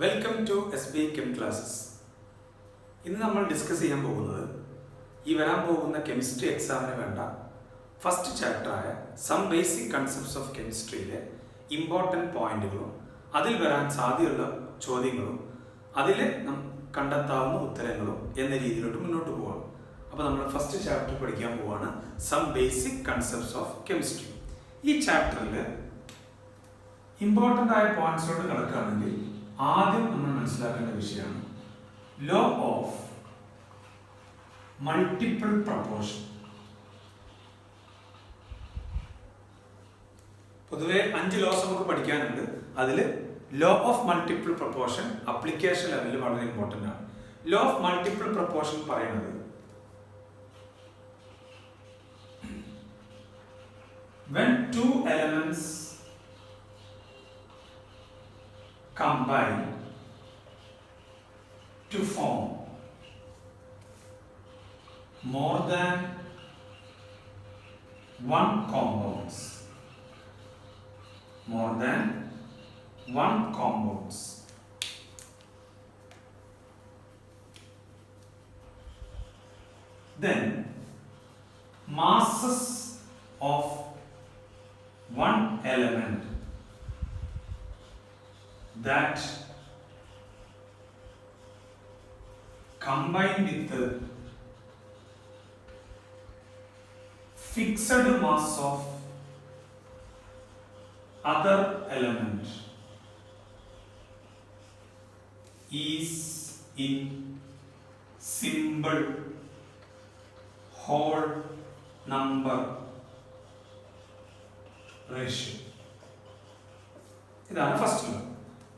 Welcome to SB Chem classes. ഇന്ന് നമ്മൾ discuss ചെയ്യാൻ പോകുന്നത് ഈ വരാൻ പോകുന്ന കെമിസ്ട്രി എക്സാമിന് വേണ്ട ഫസ്റ്റ് ചാപ്റ്ററായ സം ബേസിക് കൺസെപ്റ്റ്സ് ഓഫ് കെമിസ്ട്രിയിലെ ഇമ്പോർട്ടൻറ്റ് പോയിന്റുകളും അതിൽ വരാൻ സാധ്യതയുള്ള ചോദ്യങ്ങളും അതിൽ കണ്ടെത്താവുന്ന ഉത്തരങ്ങളും എന്ന രീതിയിലോട്ട് മുന്നോട്ട് പോവാണ്. അപ്പോൾ നമ്മൾ ഫസ്റ്റ് ചാപ്റ്റർ പഠിക്കാൻ പോവാണ് some basic concepts of chemistry. ഈ ചാപ്റ്ററിൽ ഇമ്പോർട്ടൻ്റ് ആയ പോയിന്റ്സിലോട്ട് കിടക്കുകയാണെങ്കിൽ ആദ്യം നമ്മൾ മനസ്സിലാക്കേണ്ട വിഷയമാണ് ലോ ഓഫ് മൾട്ടിപ്പിൾ പ്രൊപ്പോർഷൻ. പൊതുവെ 5 ലോസ് നമുക്ക് പഠിക്കാനുണ്ട്. അതിൽ law of multiple proportion application ലെവലിൽ വളരെ ഇമ്പോർട്ടൻ്റ് ആണ്. ലോ ഓഫ് മൾട്ടിപ്പിൾ പ്രൊപ്പോർഷൻ പറയുന്നത് when two elements combine to form more than one compounds, then masses of one element that combined with the fixed mass of other element is in simple whole number ratio. ഇതാണ് first law.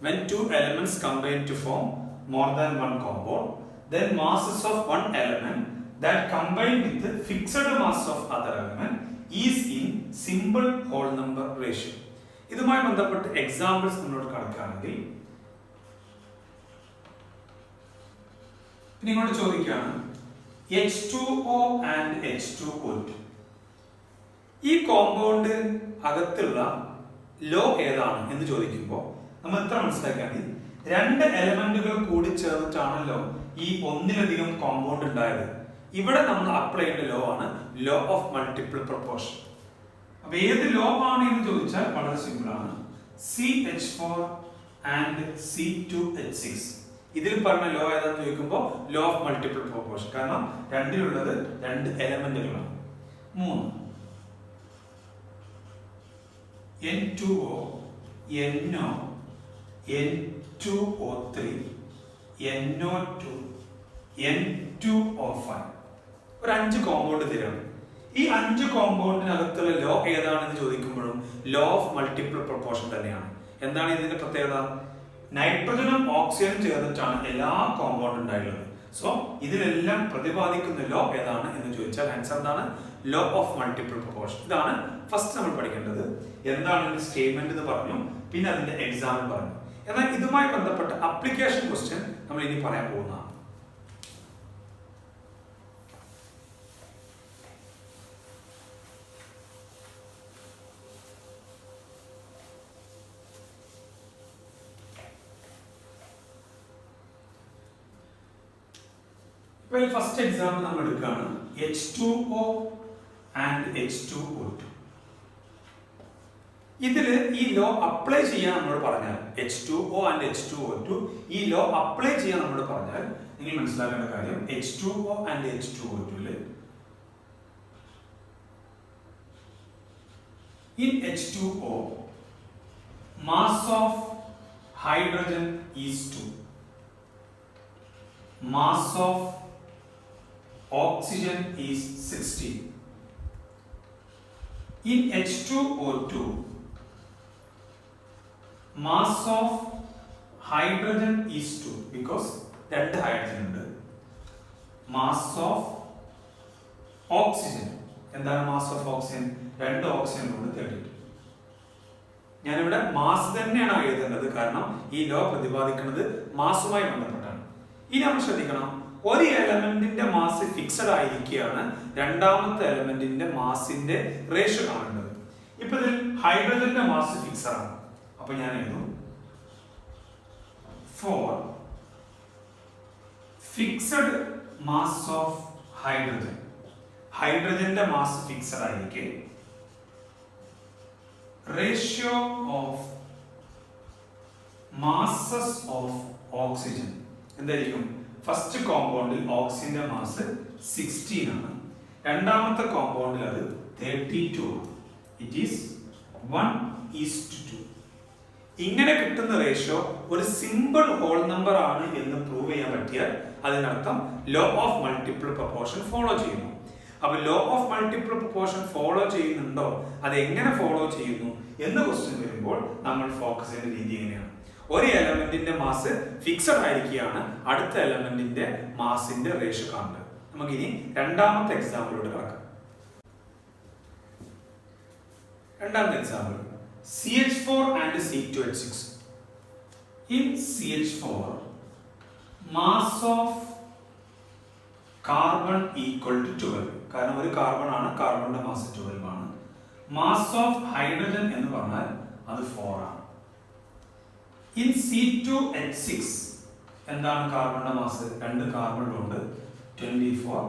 When two elements combine to form more than one compound, then masses of one element that combine with the fixed mass of other element is in simple whole number ratio. ഇതുമായി ബന്ധപ്പെട്ട് examples നമ്മളോട് കണക്കാണെങ്കിൽ നിങ്ങളോട് ചോദിക്കുകയാണ് H2O and H2O2. ഈ compound അകത്തുള്ള law ഏതാണ് എന്ന് ചോദിക്കുമ്പോൾ നമ്മൾ എത്ര മനസ്സിലാക്കിയാൽ മതി, 2 എലമെന്റുകൾ കൂടി ചേർന്നിട്ടാണല്ലോ ഈ ഒന്നിലധികം കോമ്പൗണ്ട് ഉണ്ടായത്. ഇവിടെ നമ്മൾ അപ്ലൈ ചെയ്യേണ്ട ലോ ആണ് ലോ ഓഫ് മൾട്ടിപ്പിൾ പ്രൊപ്പോർഷൻ. അപ്പൊ ഏത് ലോ ആണ് എന്ന് ചോദിച്ചാൽ വളരെ സിമ്പിൾ ആണ്. CH4 and C2H6. ഇതിൽ പറഞ്ഞ ലോ ഏതാണെന്ന് ചോദിക്കുമ്പോൾ ലോ ഓഫ് മൾട്ടിപ്പിൾ പ്രൊപ്പോർഷൻ. കാരണം രണ്ടിലുള്ളത് 2 എലമെന്റുകളാണ്. 3 N2O, NO, N2O3, NO2, N2O5. ഒരു 5 കോമ്പൗണ്ട് തരാണ്. ഈ 5 കോമ്പൗണ്ടിനകത്തുള്ള ലോ ഏതാണെന്ന് ചോദിക്കുമ്പോഴും ലോ ഓഫ് മൾട്ടിപ്പിൾ പ്രൊപ്പോർഷൻ തന്നെയാണ്. എന്താണ് ഇതിന്റെ പ്രത്യേകത? നൈട്രജനും ഓക്സിജനും ചേർന്നിട്ടാണ് എല്ലാ കോമ്പൗണ്ട് ഉണ്ടായിട്ടുള്ളത്. സോ ഇതിലെല്ലാം പ്രതിപാദിക്കുന്ന ലോ ഏതാണ് എന്ന് ചോദിച്ചാൽ ആൻസർ എന്താണ്? Law of multiple proportion. ഇതാണ് ഫസ്റ്റ് നമ്മൾ പഠിക്കേണ്ടത്. എന്താണ് ഇതിന്റെ സ്റ്റേറ്റ്മെന്റ് എന്ന് പറഞ്ഞു, പിന്നെ അതിന്റെ എക്സാമ്പിൾ പറഞ്ഞു. എന്നാൽ ഇതുമായി ബന്ധപ്പെട്ട അപ്ലിക്കേഷൻ ക്വസ്റ്റ്യൻ നമ്മൾ ഇനി പറയാൻ പോകുന്നതാണ്. ഫസ്റ്റ് എക്സാമ്പിൾ നമ്മൾ എടുക്കുകയാണ് H2O and H2O2. ഇതിൽ ഈ ലോ അപ്ലൈ ചെയ്യാൻ നമ്മൾ പറഞ്ഞാൽ H2O and H2O2 ഈ ലോ അപ്ലൈ ചെയ്യാൻ നമ്മൾ പറഞ്ഞാൽ നിങ്ങൾ മനസ്സിലാക്കേണ്ട കാര്യം H2O and H2O2 in H2O mass of hydrogen is 2, mass of oxygen is 60. In H2O2 mass of hydrogen is 2 because 2 hydrogen ഉണ്ട്. mass of oxygen എന്താണ് mass of oxygen? 2 ഓക്സിജൻ കൊണ്ട് 32. ഞാനിവിടെ മാസ് തന്നെയാണ് എഴുതേണ്ടത്, കാരണം ഈ ലോ പ്രതിപാദിക്കുന്നത് മാസുമായി ബന്ധപ്പെട്ടാണ്. ഇനി നമ്മൾ ശ്രദ്ധിക്കണം, ഒരു എലമെന്റിന്റെ മാസ് ഫിക്സഡ് ആയിരിക്കുകയാണ് രണ്ടാമത്തെ എലമെന്റിന്റെ മാസിന്റെ റേഷ്യോ കാണേണ്ടത്. ഇപ്പൊ ഇതിൽ ഹൈഡ്രജന്റെ മാസ് ഫിക്സഡ് ആണ്. അപ്പൊ ഞാൻ എഴുതും 4 ഫിക്സഡ് മാസ് ഓഫ് ഹൈഡ്രജൻ, ഹൈഡ്രജന്റെ മാസ് ഫിക്സഡ് ആയിരിക്കെ ratio of masses of oxygen എന്തായിരിക്കും? ഫസ്റ്റ് കോമ്പൗണ്ടിൽ ഓക്സിജന്റെ മാസ് 16 ആണ്, രണ്ടാമത്തെ കോമ്പൗണ്ടിൽ അത് 32 ആണ്. It is 1:2. ഇങ്ങനെ കിട്ടുന്ന റേഷ്യോ ഒരു സിമ്പിൾ ഹോൾ നമ്പർ ആണ് എന്ന് പ്രൂവ് ചെയ്യാൻ പറ്റിയാൽ അതിനർത്ഥം law of multiple proportion follow ചെയ്യുന്നു. അപ്പൊ law of multiple proportion follow ചെയ്യുന്നുണ്ടോ, അത് എങ്ങനെ ഫോളോ ചെയ്യുന്നു എന്ന് ക്വസ്റ്റ്യൻ വരുമ്പോൾ നമ്മൾ ഫോക്കസ് ചെയ്യുന്ന രീതി എങ്ങനെയാണ്? ഒരു എലമെന്റിന്റെ മാസ് ഫിക്സഡ് ആയിരിക്കുകയാണ്, അടുത്ത എലമെന്റിന്റെ മാസിന്റെ റേഷ്യോ കാണുന്നത്. നമുക്കിനി രണ്ടാമത്തെ എക്സാമ്പിളോട് കിടക്കാം. രണ്ടാമത്തെ example CH4 and C2H6. In CH4, mass of carbon equal to 12. കാരണം ഒരു കാർബൺ ആണ്, കാർബണിന്റെ മാസ് 12 ആണ്. മാസ് ഓഫ് ഹൈഡ്രജൻ എന്ന് പറഞ്ഞാൽ അത് 4 ആണ്. In C2H6 എന്താണ് കാർബണിന്റെ മാസ്? രണ്ട് കാർബണിലുണ്ട് 24,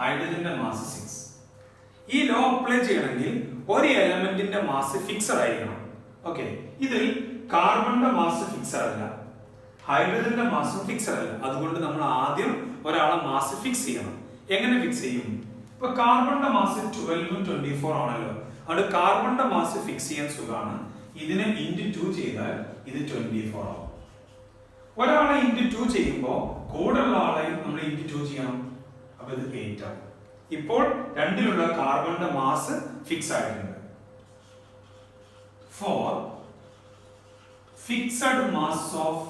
ഹൈഡ്രജന്റെ മാസ് 6. ഈ ലോ അപ്ലൈ ചെയ്യണമെങ്കിൽ ഒരു എലമെന്റിന്റെ മാസ് ഫിക്സഡ് ആയിരിക്കണം. ഓക്കെ, ഇതിൽ കാർബണിന്റെ മാസ് ഫിക്സഡ് അല്ല, ഹൈഡ്രജന്റെ മാസും ഫിക്സഡ് അല്ല. അതുകൊണ്ട് നമ്മൾ ആദ്യം ഒരാളെ മാസ് ഫിക്സ് ചെയ്യണം. എങ്ങനെ ഫിക്സ് ചെയ്യും? ഇപ്പൊ കാർബണിന്റെ മാസ് 12ഉം 24 ആണല്ലോ, അതുകൊണ്ട് കാർബണിന്റെ മാസ് ഫിക്സ് ചെയ്യാൻ സുഖമാണ്. ഇതിനെ ഇൻറ്റു 2 ചെയ്താൽ ഇത് 24 ആവും. ഒരാളെ ഇൻറ്റു 2 ചെയ്യുമ്പോൾ കൂടുതലുള്ള ആളെയും നമ്മൾ ഇൻറ്റു 2 ചെയ്യണം, അപ്പൊ ഇത് 8 ആവും. ഇപ്പോൾ രണ്ടിലുള്ള കാർബണിന്റെ മാസ് ഫിക്സ് ആയിട്ടുണ്ട്. For fixed mass of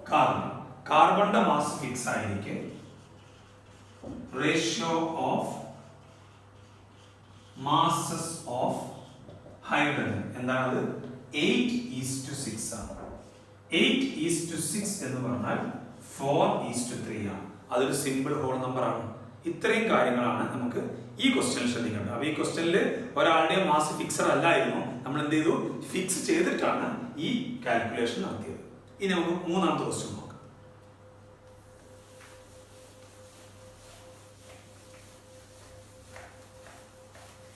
carbon, കാർബണിന്റെ മാസ് ഫിക്സ് ആയിരിക്കെ ratio of masses of hydrogen എന്താണത്? 8:6 ആണ്. 8:6 എന്ന് പറഞ്ഞാൽ 4:3 ആണ്. അതൊരു സിമ്പിൾ ഹോൾ നമ്പർ ആണ്. ഇത്രയും കാര്യങ്ങളാണ് നമുക്ക് ഈ ക്വസ്റ്റ്യൻ ശ്രദ്ധിക്കേണ്ടത്. അപ്പൊ ഈ ക്വസ്റ്റ്യനിൽ ഒരാളുടെ മാസ് ഫിക്സഡ് അല്ലായിരുന്നു, നമ്മൾ എന്ത് ചെയ്തു? ഫിക്സ് ചെയ്തിട്ടാണ് ഈ കാൽക്കുലേഷൻ നടത്തിയത്. ഇനി നമുക്ക് മൂന്നാമത്തെ ക്വസ്റ്റ്യൻ നോക്കാം.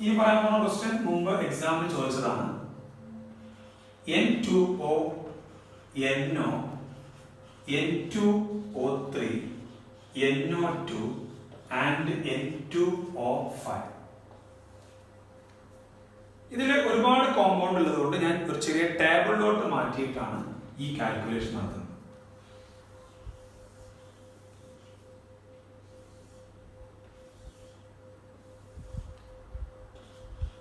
ഈ പറയാൻ പോകുന്ന ക്വസ്റ്റ്യൻ മുമ്പ് എക്സാമിൽ ചോദിച്ചതാണ്. N2O, NO, N2O3, NO2 and N2O5. ഇതിൽ ഒരുപാട് കോമ്പൗണ്ട് ഉള്ളതുകൊണ്ട് ഞാൻ ഒരു ചെറിയ ടേബിളിലോട്ട് മാറ്റിയിട്ടാണ് ഈ കാൽക്കുലേഷൻ നടത്തുന്നത്.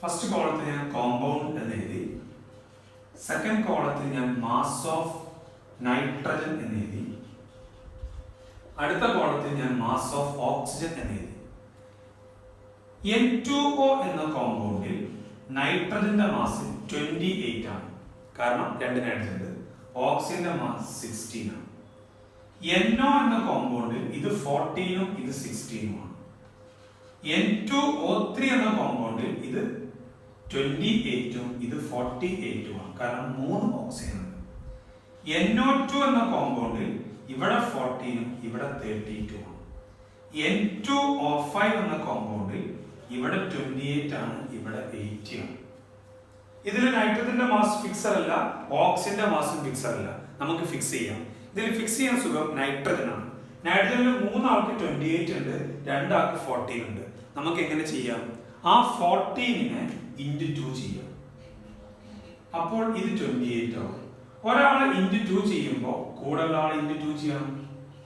ഫസ്റ്റ് കോളത്തിൽ ഞാൻ കോമ്പൗണ്ട് എന്ന് എഴുതി, സെക്കൻഡ് കോളത്തിൽ ഞാൻ മാസ് ഓഫ് നൈട്രജൻ എന്ന് എഴുതി, അടുത്ത കോളത്തിൽ ഞാൻ മാസ് ഓഫ് ഓക്സിജൻ എന്ന് എഴുതി. N2O എന്ന കോമ്പൗണ്ടിൽ നൈട്രജന്റെ മാസ് 28 ആണ്, കാരണം രണ്ട് നൈട്രജൻ ഉണ്ട്. ഓക്സിജന്റെ മാസ് 16 ആണ്. NO എന്ന കോമ്പൗണ്ടിൽ ഇത് 14ഉം ഇത് 16ഉം ആണ്. N2O3 എന്ന കോമ്പൗണ്ടിൽ ഇത് 28ഉം ഇത് 48ഉം ആണ്, കാരണം 3 ഓക്സിജൻ ഉണ്ട്. NO2 എന്ന കോമ്പൗണ്ടിൽ ഇവിടെ 14ഉം ഇവിടെ 32ഉം ആണ്. N2O5 എന്ന കോമ്പൗണ്ടിൽ ഇവിടെ 28 ആണ്, ഇവിടെ 80 ആണ്. ഇതിൽ നൈട്രജന്റെ മാസ് ഫിക്സഡ് അല്ല, ഓക്സിജന്റെ മാസും ഫിക്സഡ് അല്ല. നമുക്ക് ഫിക്സ് ചെയ്യാം. ഇതിൽ ഫിക്സ് ചെയ്യാൻ സുഖം നൈട്രജൻ ആണ്. നൈട്രജനിൽ 3 ആൾക്ക് 28 ഉണ്ട്, 2 ആൾക്ക് 14 ഉണ്ട്. നമുക്ക് എങ്ങനെ ചെയ്യാം? ആ 14നെ ഇൻറ്റു 2 ചെയ്യാം. അപ്പോൾ ഇത് 28 ആവും. ഒരാളെ ഇൻറ്റു 2 ചെയ്യുമ്പോൾ കൂടെ ഉള്ള ആളെ ഇൻറ്റു 2 ചെയ്യണം,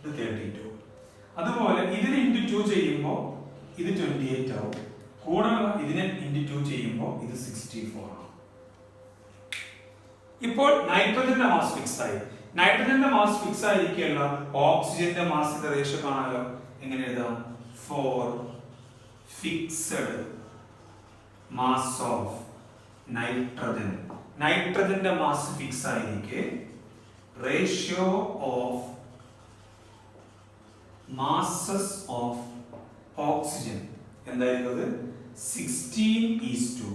ഇത് 32. അതുപോലെ ഇതിനെ ഇൻറ്റു 2 ചെയ്യുമ്പോൾ ഇത് 28 ആവും. കൂടെ ഇതിനെ ഇൻറ്റു 2 ചെയ്യുമ്പോൾ ഇത് 64 ആണ്. ഇപ്പോൾ നൈട്രജന്റെ മാസ് ഫിക്സ് ആയി. നൈട്രജന്റെ മാസ് ഫിക്സ് ആയിരിക്കുകയല്ല, ഓക്സിജന്റെ മാസിന്റെ റേഷ്യോ കാണാമല്ലോ. എങ്ങനെ എഴുതാം? 4 ഫിക്സഡ് മാസ് ഓഫ് നൈട്രജൻ. നൈട്രജന്റെ മാസ് ഫിക്സ് ആയിരിക്കെ ratio of masses of oxygen എന്തായിരിക്കും? 16:32,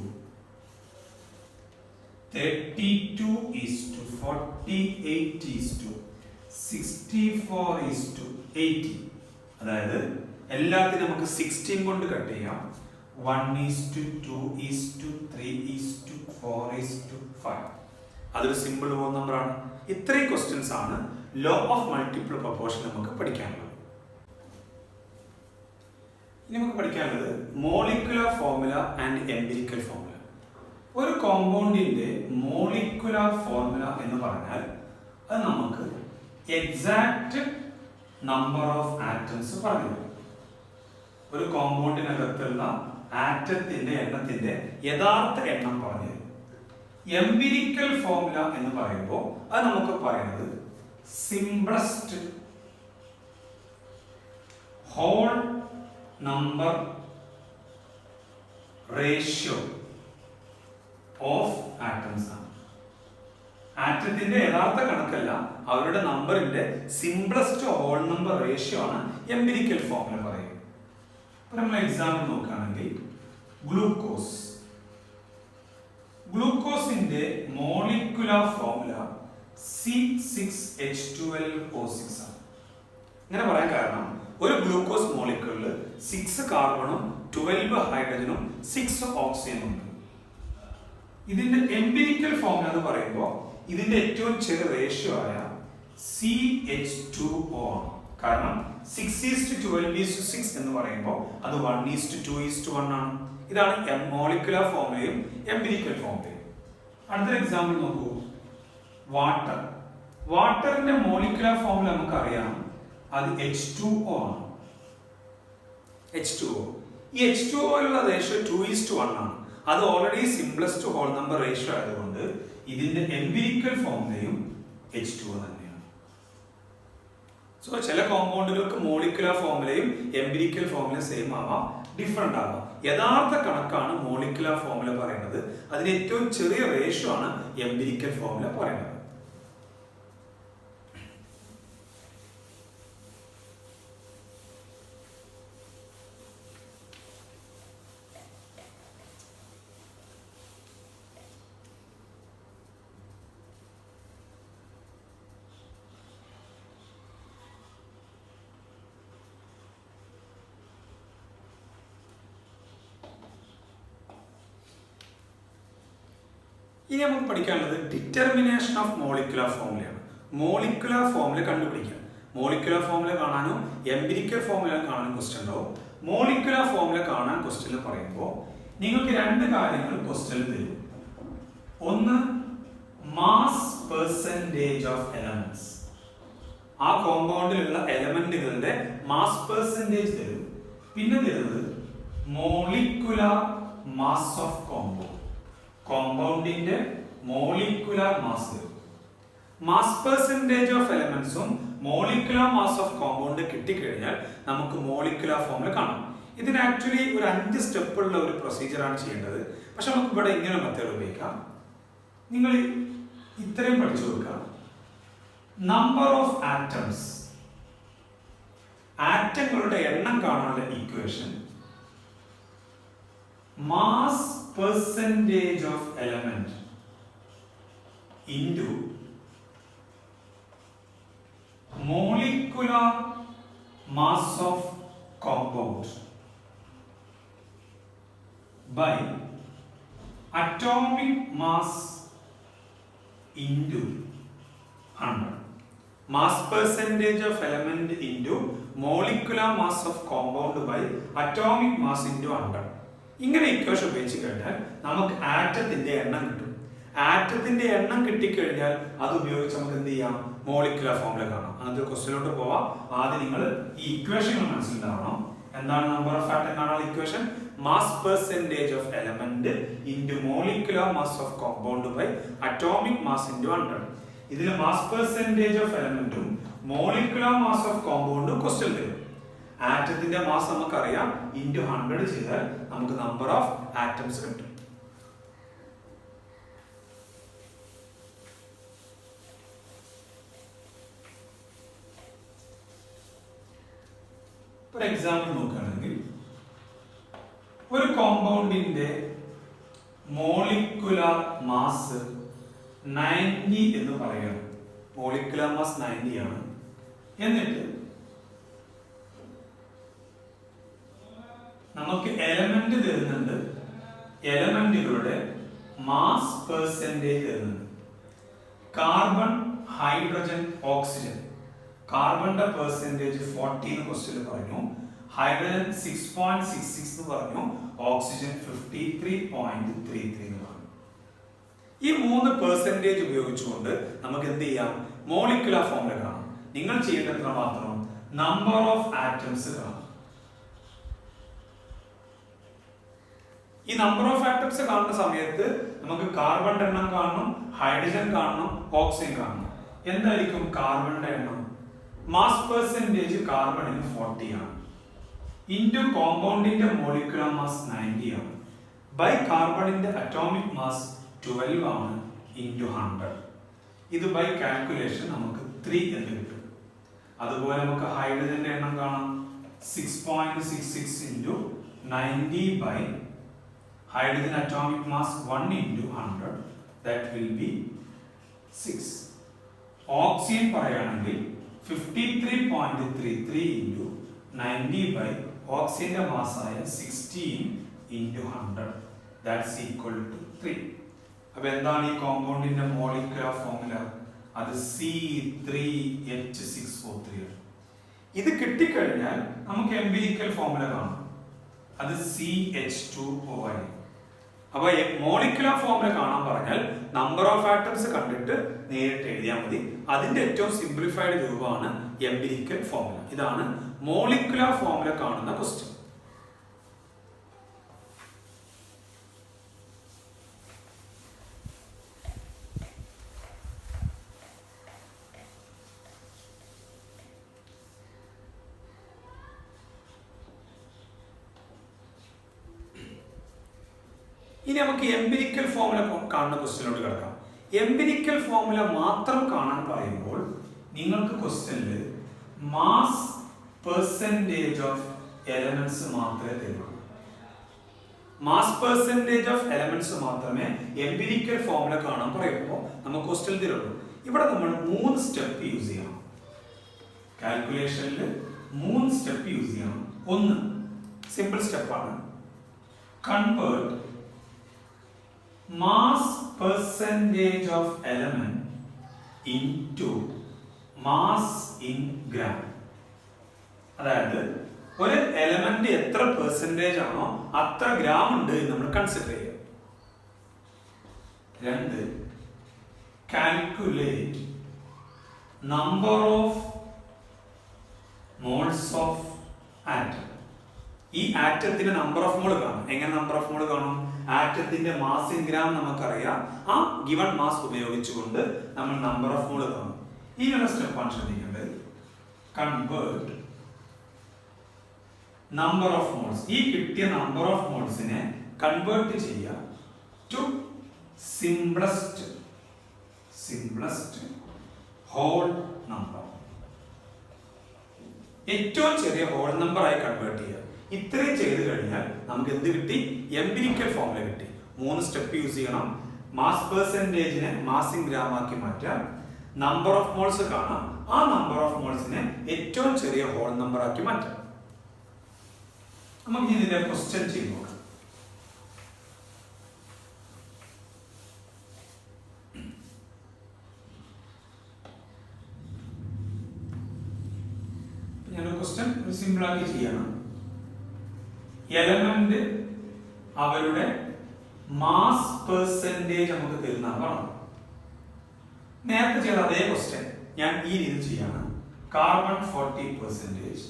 48:48 64:80. അതായത് എല്ലാത്തിനും നമുക്ക് 16 കൊണ്ട് കട്ട് ചെയ്യാം. 1:2:3:4:5. അതൊരു സിമ്പിൾ ഹോൾ നമ്പർ ആണ്. ഇത്രയും ക്വസ്റ്റ്യൻസ് ആണ് ലോ ഓഫ് മൾട്ടിപ്പിൾ പ്രൊപ്പോർഷൻ നമുക്ക് പഠിക്കാനുള്ളത്. ഇനി നമുക്ക് പഠിക്കാനുള്ളത് molecular formula and empirical formula. ഒരു കോമ്പൗണ്ടിന്റെ മോളിക്കുലർ ഫോർമുല എന്ന് പറഞ്ഞാൽ അത് നമുക്ക് എക്സാക്ട് നമ്പർ ഓഫ് ആറ്റംസ് പറഞ്ഞു തരും. ഒരു കോമ്പൗണ്ടിനകത്തുള്ള ആറ്റത്തിന്റെ എണ്ണത്തിന്റെ യഥാർത്ഥ എണ്ണം പറഞ്ഞു തരും. എംപിരിക്കൽ ഫോർമുല എന്ന് പറയുമ്പോൾ അത് നമുക്ക് പറയുന്നത് simplest whole number ratio of atoms ആണ്. ആറ്റത്തിന്റെ യഥാർത്ഥ കണക്കല്ല, അവരുടെ നമ്പറിന്റെ സിംപ്ലസ്റ്റ് ഹോൾ നമ്പർ റേഷ്യോ ആണ് എംപിരിക്കൽ ഫോർമുല പറയുന്നത്. നമ്മൾ എക്സാമ്പിൾ നോക്കുകയാണെങ്കിൽ ഗ്ലൂക്കോസ്. ഗ്ലൂക്കോസിന്റെ മോളിക്കുലർ ഫോർമുല C6H12O6 ആണ്. ഇങ്ങനെ പറയാൻ കാരണം ഒരു ഗ്ലൂക്കോസ് മോളിക്യൂളിൽ 6 കാർബണും 12 ഹൈഡ്രജനും 6 ഓക്സിജനും ഉണ്ട്. ഇതിന്റെ എംപിരിക്കൽ ഫോർമുല എന്ന് പറയുമ്പോൾ ഇതിന്റെ ഏറ്റവും ചെറിയ റേഷ്യോ ആയ CH2O ആണ്. കാരണം 6:12:6 എന്ന് പറയുമ്പോൾ അത് 1:2:1 ആണ്. ഇതാണ് മോളിക്കുലർ ഫോർമുലയും എംപിരിക്കൽ ഫോർമുലയും. അടുത്ത എക്സാമ്പിൾ നോക്കൂ, വാട്ടർ. വാട്ടറിന്റെ മോളിക്കുലർ ഫോർമുല നമുക്കറിയാം, അത് H2O ആണ്. H2O. ഈ H2O റേഷ്യോ 2:1 ആണ്. അത് already simplest whole number ratio ആയതുകൊണ്ട് ഇതിന്റെ എംപിരിക്കൽ ഫോർമുലയും H2O തന്നെയാണ്. സോ ചില കോമ്പൗണ്ടുകൾക്ക് മോളിക്കുലർ ഫോർമുലയും എംപിരിക്കൽ ഫോർമുലയും സെയിം ആവാം, ഡിഫറെന്റ് ആവാം. യഥാർത്ഥ കണക്കാണ് മോളിക്കുലർ ഫോർമുല പറയുന്നത്. അതിന് ഏറ്റവും ചെറിയ റേഷ്യോ ആണ് എംപിരിക്കൽ ഫോർമുല പറയുന്നത്. ഇനി നമുക്ക് പഠിക്കാനുള്ളത് ഡിറ്റർമിനേഷൻ ഓഫ് മോളിക്കുലർ ഫോർമുലയാണ്. മോളിക്കുലർ ഫോർമുല കണ്ടുപിടിക്കുക. മോളിക്കുലർ ഫോർമുല കാണാനും എംപിരിക്കൽ ഫോർമുല കാണാനും ക്വസ്റ്റ്യൻ ഉണ്ടാവും. മോളിക്കുലർ ഫോർമുല കാണാൻ ക്വസ്റ്റ്യനിൽ പറയുമ്പോൾ നിങ്ങൾക്ക് രണ്ട് കാര്യങ്ങൾ ക്വസ്റ്റ്യനിൽ തരും. ഒന്ന് മാസ് പെർസെന്റേജ് ഓഫ് എലമെന്റ്സ്. ആ കോമ്പൗണ്ടിലുള്ള എലമെന്റുകളുടെ മാസ് പെർസെന്റേജ് തരും. പിന്നെ തരുന്നത് മോളിക്കുലർ മാസ് ഓഫ് കോമ്പൗണ്ട്. കോമ്പൗണ്ടിന്റെ molecular mass. Mass percentage of എലമെന്റ്സും മോളിക്കുലർ മാസ് ഓഫ് കോമ്പൗണ്ട് കിട്ടിക്കഴിഞ്ഞാൽ നമുക്ക് മോളിക്കുലർ ഫോർമുല കാണാം. ഇതിന് ആക്ച്വലി ഒരു 5 സ്റ്റെപ്പുള്ള ഒരു പ്രൊസീജിയർ ആണ് ചെയ്യേണ്ടത്. പക്ഷെ നമുക്ക് ഇവിടെ ഇങ്ങനെ മെത്തേഡ് ഉപയോഗിക്കാം. നിങ്ങൾ ഇത്രയും പഠിച്ചു കൊടുക്കുക. നമ്പർ ഓഫ് ആറ്റംസ്, ആറ്റങ്ങളുടെ എണ്ണം കാണാനുള്ള equation, mass percentage of element into molecular mass of compound by atomic mass into 100. Mass percentage of element into molecular mass of compound by atomic mass into 100. ഇങ്ങനെ equation ഉപയോഗിച്ച് കഴിഞ്ഞാൽ നമുക്ക് ആറ്റത്തിന്റെ എണ്ണം കിട്ടും. ആറ്റത്തിന്റെ എണ്ണം കിട്ടിക്കഴിഞ്ഞാൽ അത് ഉപയോഗിച്ച് നമുക്ക് എന്ത് ചെയ്യാം, മോളിക്കുലർ ഫോർമുല കാണാം. അങ്ങനത്തെ ക്വസ്റ്റ്യനിലോട്ട് പോവാം. ആദ്യം നിങ്ങൾ ഈ ഇക്വേഷനുകൾ മനസ്സിലാവണം. എന്താണ് നമ്പർ ഓഫ് ആറ്റം കാണാനുള്ള equation? Mass percentage of element into molecular mass of compound by atomic mass into 100. ഇതിൽ മാസ് പെർസെന്റേജ് ഓഫ് എലമെന്റും മോളിക്കുലർ മാസ് ഓഫ് കോമ്പൗണ്ടും ക്വസ്റ്റ്യൻ തരും. ആറ്റത്തിന്റെ മാസ് നമുക്കറിയാം, ഇൻറ്റു 100 ചെയ്താൽ നമുക്ക് നമ്പർ ഓഫ് ആറ്റംസ് കിട്ടും. ഒരു എക്സാമ്പിൾ നോക്കുകയാണെങ്കിൽ ഒരു കോമ്പൗണ്ടിന്റെ മോളിക്കുലർ മാസ് 90 എന്ന് പറയുകയാണ്. മോളിക്കുലർ മാസ് 90 ആണ്. എന്നിട്ട് നമുക്ക് എലമെന്റ് തരുന്നുണ്ട്, എലമെന്റുകളുടെ മാസ് പെർസെന്റേജ് തരുന്നുണ്ട്. Carbon, hydrogen, oxygen. കാർബണിന്റെ പെർസെന്റേജ് 40 എന്ന് ക്വസ്റ്റ്യനിൽ പറഞ്ഞു, ഹൈഡ്രജൻ 6.66 എന്ന് പറഞ്ഞു, ഓക്സിജൻ 53.33 എന്ന് പറഞ്ഞു. ഈ 3 പെർസെന്റേജ് ഉപയോഗിച്ചുകൊണ്ട് നമുക്ക് എന്ത് ചെയ്യാം? മോളിക്കുലർ ഫോർമുല കാണാം. നിങ്ങൾ ചെയ്യേണ്ടത് എത്ര മാത്രം? നമ്പർ ഓഫ് ആറ്റംസ് കാണാം. ഈ നമ്പർ ഓഫ് ആറ്റംസ് കാണുന്ന സമയത്ത് നമുക്ക് കാർബണിന്റെ എണ്ണം കാണണം, ഹൈഡ്രജൻ കാണണം, ഓക്സിജൻ കാണണം. എന്തായിരിക്കും കാർബണിന്റെ എണ്ണം? മാസ് പെർസെന്റേജ് കാർബണിന് 40 ആണ്, ഇൻറ്റു കോമ്പൗണ്ടിന്റെ മോളിക്കുലർ മാസ് 90 ആണ്, ബൈ കാർബണിന്റെ അറ്റോമിക് മാസ് 12 ആണ്, ഇൻറ്റു 100. ഇത് ബൈ കാൽക്കുലേഷൻ നമുക്ക് 3 എന്ന് കിട്ടും. അതുപോലെ നമുക്ക് ഹൈഡ്രജന്റെ എണ്ണം കാണാം, 6.66 into 90 by hydrogen atomic mass 1 into 100, that will be 6. Oxygen പറയുകയാണെങ്കിൽ 53.33 into 90 by oxygen mass ആയ 16 into 100, that's equal to 3. അപ്പോൾ എന്താണ് ഈ കോമ്പൗണ്ടിന്റെ മോളിക്കുലർ ഫോർമുല? അത് C3H6O3 ആണ്. ഇത് കിട്ടിക്കഴിഞ്ഞാൽ നമുക്ക് എംപിരിക്കൽ ഫോർമുല കാണാം, അത് CH2O ആയി. അപ്പൊ മോളിക്കുലർ ഫോർമുല കാണാൻ പറഞ്ഞാൽ നമ്പർ ഓഫ് ആറ്റംസ് കണ്ടിട്ട് നേരിട്ട് എഴുതിയാൽ മതി. അതിന്റെ ഏറ്റവും സിംപ്ലിഫൈഡ് രൂപമാണ് എംപിരിക്കൽ ഫോർമുല. ഇതാണ് മോളിക്കുലർ ഫോർമുല കാണുന്ന ക്വസ്റ്റ്യൻ. ഇനി നമുക്ക് എംപിരിക്കൽ ഫോർമുല കാണുന്ന ക്വസ്റ്റ്യനോട് കിടക്കാം. എംപിരിക്കൽ ഫോർമുല മാത്രം കാണാൻ പറയുമ്പോൾ നിങ്ങൾക്ക് ക്വസ്റ്റ്യനിൽ മാസ് പെർസെന്റേജ് ഓഫ് എലമെന്റ്സ് മാത്രമേ തരുള്ളൂ. മാസ് പെർസെന്റേജ് ഓഫ് എലമെന്റ്സ് മാത്രമേ എംപിരിക്കൽ ഫോർമുല കാണാൻ പറയുമ്പോൾ നമുക്ക് ക്വസ്റ്റ്യൻ തരുള്ളൂ. ഇവിടെ നമ്മൾ 3 സ്റ്റെപ്പ് യൂസ് ചെയ്യണം. കാൽക്കുലേഷനിൽ 3 സ്റ്റെപ്പ് യൂസ് ചെയ്യണം. ഒന്ന് സിമ്പിൾ സ്റ്റെപ്പാണ്, convert mass percentage of element into mass in gram. അതായത് ഒരു എലമെന്റ് എത്ര പെർസെന്റേജ് ആണോ അത്ര ഗ്രാം ഉണ്ട് എന്ന് നമ്മൾ കൺസിഡർ ചെയ്യുക. 2, calculate number of moles of atom. ഈ ആറ്റത്തിന്റെ നമ്പർ ഓഫ് മോൾ കാണും. എങ്ങനെ നമ്പർ ഓഫ് മോൾ കാണും? ആറ്റത്തിന്റെ മാസ് ഇൻ ഗ്രാം നമുക്കറിയാം. ആ ഗിവൺ മാസ് ഉപയോഗിച്ചുകൊണ്ട് നമ്മൾ നമ്പർ ഓഫ് മോൾ കാണും. ഇനിയുള്ള സ്റ്റെപ്പാണ് ശ്രദ്ധിക്കേണ്ടത്, കൺവേർട്ട് നമ്പർ ഓഫ് മോൾസ്. ഈ കിട്ടിയ നമ്പർ ഓഫ് മോൾസിനെ കൺവേർട്ട് ചെയ്യുക ടു സിംപ്ലസ്റ്റ് ഹോൾ നമ്പർ. ഏറ്റവും ചെറിയ ഹോൾ നമ്പർ ആയി കൺവേർട്ട് ചെയ്യുക. ഇത്രയും ചെയ്ത് കഴിഞ്ഞാൽ നമുക്ക് എന്ത് കിട്ടി? എംപിരിക്കൽ ഫോർമുല കിട്ടി. 3 സ്റ്റെപ്പ് യൂസ് ചെയ്യണം. മാസ് പെർസെന്റേജിനെ മാസ് ഇൻ ഗ്രാം ആക്കി മാറ്റാം, നമ്പർ ഓഫ് മോൾസ് കാണാം, ആ നമ്പർ ഓഫ് മോൾസിനെ ഏറ്റവും ചെറിയ ഹോൾ നമ്പർ ആക്കി മാറ്റാം. നമുക്ക് ഇതിന്റെ ക്വസ്റ്റ്യൻ ചെയ്ത് നോക്കാം. ഞാനൊരു ക്വസ്റ്റ്യൻ സിമ്പിൾ ആക്കി ചെയ്യണം. എലമെന്റ് അവരുടെ മാസ് പെർസെന്റേജ് നമുക്ക് തരുന്നതാണ്. നേരത്തെ ചെയ്ത അതേ ക്വസ്റ്റ്യൻ ഞാൻ ഈ രീതിയിൽ ചെയ്യാണ്. Carbon 40%,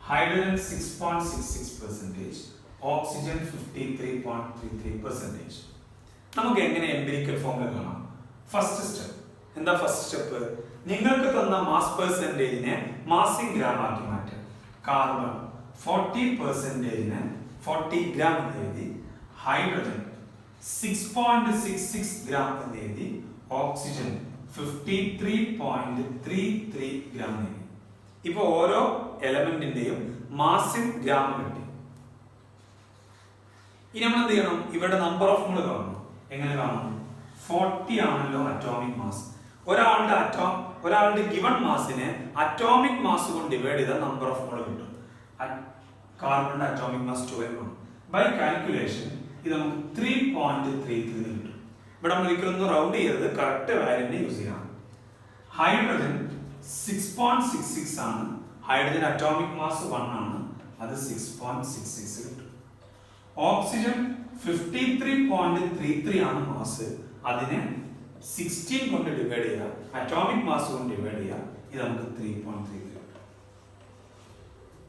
hydrogen 6.66%, oxygen 53.33%. നമുക്ക് എങ്ങനെ എംപിരിക്കൽ ഫോർമുല കാണാം? ഫസ്റ്റ് സ്റ്റെപ്പ് എന്താ? ഫസ്റ്റ് സ്റ്റെപ്പ് നിങ്ങൾക്ക് തന്ന മാസ് പെർസെന്റേജിനെ മാസ് ഇൻ ഗ്രാം ആക്കി മാറ്റാം. കാർബൺ 40%നെ 40 ഗ്രാം എന്ന് എഴുതി, ഹൈഡ്രജൻ 6.66 ഗ്രാം എന്ന് എഴുതി, ഓക്സിജൻ 53.33 ഗ്രാം എന്ന് എഴുതി. ഇപ്പൊ ഓരോ എലമെന്റിന്റെയും മാസ് ഇൻ ഗ്രാം കിട്ടി. ഇനി നമ്മൾ എന്ത് ചെയ്യണം? ഇവിടെ നമ്പർ ഓഫ് മോൾ കാണണം. എങ്ങനെ കാണണം? 40 ആണല്ലോ അറ്റോമിക് മാസ്. ഒരാളുടെ ഗിവൺ മാസിനെ അറ്റോമിക് മാസ് കൊണ്ട് ഡിവൈഡ് ചെയ്താൽ നമ്പർ ഓഫ് മോൾ കിട്ടും. കാർബണിന്റെ അറ്റോമിക് മാസ് 12 ആണ്. ബൈ കാൽക്കുലേഷൻ ഇത് നമുക്ക് 3.33 കിട്ടും. ഇവിടെ നമ്മൾ ഒരിക്കലൊന്നും റൗണ്ട് ചെയ്യരുത്, കറക്റ്റ് വാല്യൂനെ യൂസ് ചെയ്യണം. ഹൈഡ്രജൻ 6.66 ആണ്. ഹൈഡ്രജൻ അറ്റോമിക് മാസ് 1 ആണ്, അത് 6.66 കിട്ടും. ഓക്സിജൻ 53.33 ആണ് മാസ്, അതിനെ 16 കൊണ്ട് ഡിവൈഡ് ചെയ്യുക, അറ്റോമിക് മാസ് കൊണ്ട് ഡിവൈഡ് ചെയ്യുക, ഇത് നമുക്ക് 3.33 കിട്ടും.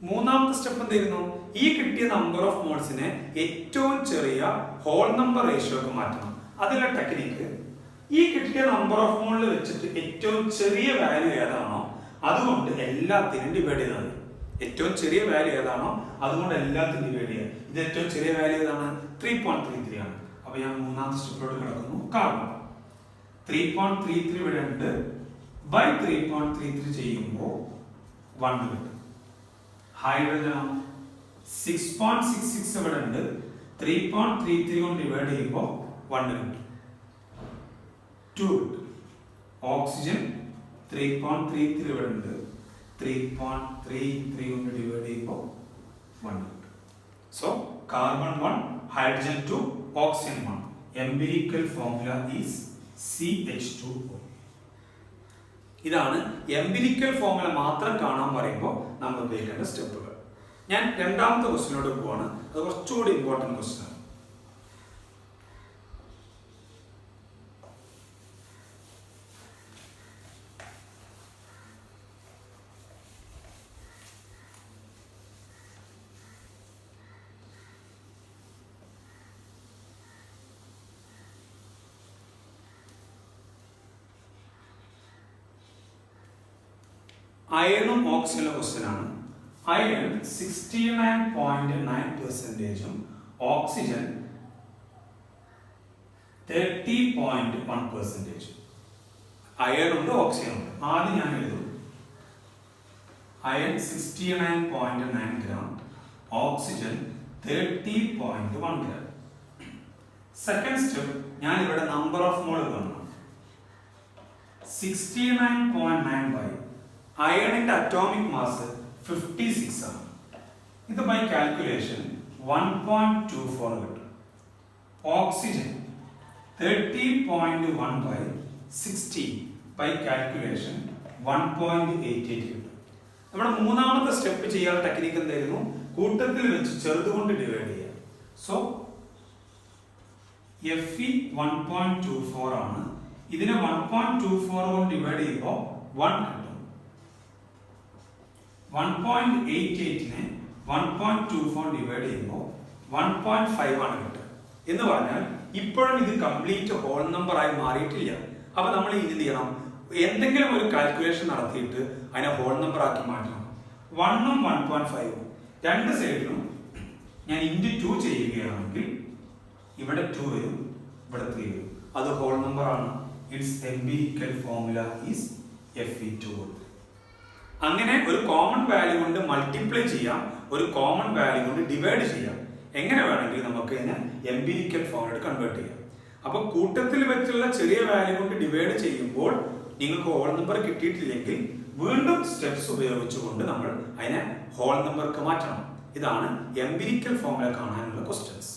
മൂന്നാമത്തെ സ്റ്റെപ്പ് എന്തായിരുന്നു? ഈ കിട്ടിയ നമ്പർ ഓഫ് മോൾസിനെ ഏറ്റവും ചെറിയ ഹോൾ നമ്പർ റേഷ്യോക്ക് മാറ്റണം. അതിലെ ടെക്നിക്ക്, ഈ കിട്ടിയ നമ്പർ ഓഫ് മോളിൽ വെച്ചിട്ട് ഏറ്റവും ചെറിയ വാല്യൂ ഏതാണോ അതുകൊണ്ട് എല്ലാത്തിനും ഡിവൈഡ് ചെയ്താൽ മതി. ഏറ്റവും ചെറിയ വാല്യൂ ഏതാണോ അതുകൊണ്ട് എല്ലാത്തിനും ഡിവൈഡ് ചെയ്യുക. ഇത് ഏറ്റവും ചെറിയ വാല്യൂ ഏതാണ്? 3.33 ആണ്. അപ്പൊ ഞാൻ മൂന്നാമത്തെ സ്റ്റെപ്പിലോട്ട് കിടക്കുന്നു. കാർബൺ 3.33 ഇവിടെ ഉണ്ട്. ബൈ 3.33 ചെയ്യുമ്പോൾ 1 കിട്ടും. ഹൈഡ്രജൻ 6.66 ഇവിടെ ഉണ്ട്. 3.33 കൊണ്ട് ഡിവൈഡ് ചെയ്യുമ്പോൾ 1 കിട്ടും, 2 കിട്ടും. ഓക്സിജൻ 3.33 ഇവിടെ ഉണ്ട്. 3.33 കൊണ്ട് ഡിവൈഡ് ചെയ്യുമ്പോൾ 1 കിട്ടും. So carbon 1, hydrogen 2, oxygen 1. Empirical formula is CH2O. ഇതാണ് എംപിരിക്കൽ ഫോർമുല മാത്രം കാണാൻ പറയുമ്പോൾ നമ്മൾ ഉപയോഗിക്കേണ്ട സ്റ്റെപ്പുകൾ. ഞാൻ രണ്ടാമത്തെ ക്വസ്റ്റിനോട് പോവാണ്. അത് കുറച്ചുകൂടി ഇമ്പോർട്ടൻറ്റ് ക്വസ്റ്റ്യൻ ആണ്. അയണും ഓക്സിജനും ക്വസ്റ്റ്യൻ ആണ്. Iron 69.9%, oxygen 30.1%. അയൺ ഉണ്ട്, ഓക്സിജൻ ഉണ്ട്. ആദ്യം ഞാൻ എഴുതും. Iron 69.9 gram, oxygen 30.1 gram. Second step, ഞാൻ ഇവിടെ നമ്പർ ഓഫ് മോൾ കാണണം. 69.9 ബൈ അയണിന്റെ അറ്റോമിക് മാസ് 56 ആണ്. ഇത് ബൈ കാൽക്കുലേഷൻ 1.24 കിട്ടും. ഓക്സിജൻ 30.1 ബൈ 60 ബൈ കാൽക്കുലേഷൻ 1.88 കിട്ടും. നമ്മുടെ മൂന്നാമത്തെ സ്റ്റെപ്പ് ചെയ്യാനുള്ള ടെക്നിക്ക് എന്തായിരുന്നു? കൂട്ടത്തിൽ വെച്ച് ചെറുതുകൊണ്ട് ഡിവൈഡ് ചെയ്യുക. സോ Fe 1.24 ആണ്. ഇതിനെ 1.24 കൊണ്ട് ഡിവൈഡ് ചെയ്യുമ്പോൾ 1 കിട്ടും. 1.88നെ 1.24 ഡിവൈഡ് ചെയ്യുമ്പോൾ 1.5 ആണ് കിട്ടുക. എന്ന് പറഞ്ഞാൽ ഇപ്പോഴും ഇത് കംപ്ലീറ്റ് ഹോൾ നമ്പർ ആയി മാറിയിട്ടില്ല. അപ്പൊ നമ്മൾ ഇത് ചെയ്യണം, എന്തെങ്കിലും ഒരു കാൽക്കുലേഷൻ നടത്തിയിട്ട് അതിനെ ഹോൾ നമ്പർ ആക്കി മാറ്റണം. 1ഉം 1.5ഉം രണ്ട് സൈഡിലും ഞാൻ ഇൻറ്റു 2 ചെയ്യുകയാണെങ്കിൽ ഇവിടെ 2 വരും, ഇവിടെ 3 വരും. അത് ഹോൾ നമ്പർ ആണ്. It's empirical formula is Fe2. അങ്ങനെ ഒരു കോമൺ വാല്യൂ കൊണ്ട് മൾട്ടിപ്ലൈ ചെയ്യാം, ഒരു കോമൺ വാല്യൂ കൊണ്ട് ഡിവൈഡ് ചെയ്യാം. എങ്ങനെ വേണമെങ്കിൽ നമുക്ക് ഇതിനെ എംപിരിക്കൽ ഫോർമുലയിൽ കൺവേർട്ട് ചെയ്യാം. അപ്പൊ കൂട്ടത്തിൽ വെച്ചുള്ള ചെറിയ വാല്യൂ കൊണ്ട് ഡിവൈഡ് ചെയ്യുമ്പോൾ നിങ്ങൾക്ക് ഹോൾ നമ്പർ കിട്ടിയിട്ടില്ലെങ്കിൽ വീണ്ടും സ്റ്റെപ്സ് ഉപയോഗിച്ചുകൊണ്ട് നമ്മൾ അതിനെ ഹോൾ നമ്പർക്ക് മാറ്റണം. ഇതാണ് എംപിരിക്കൽ ഫോർമുല കാണാനുള്ള ക്വസ്റ്റ്യൻസ്.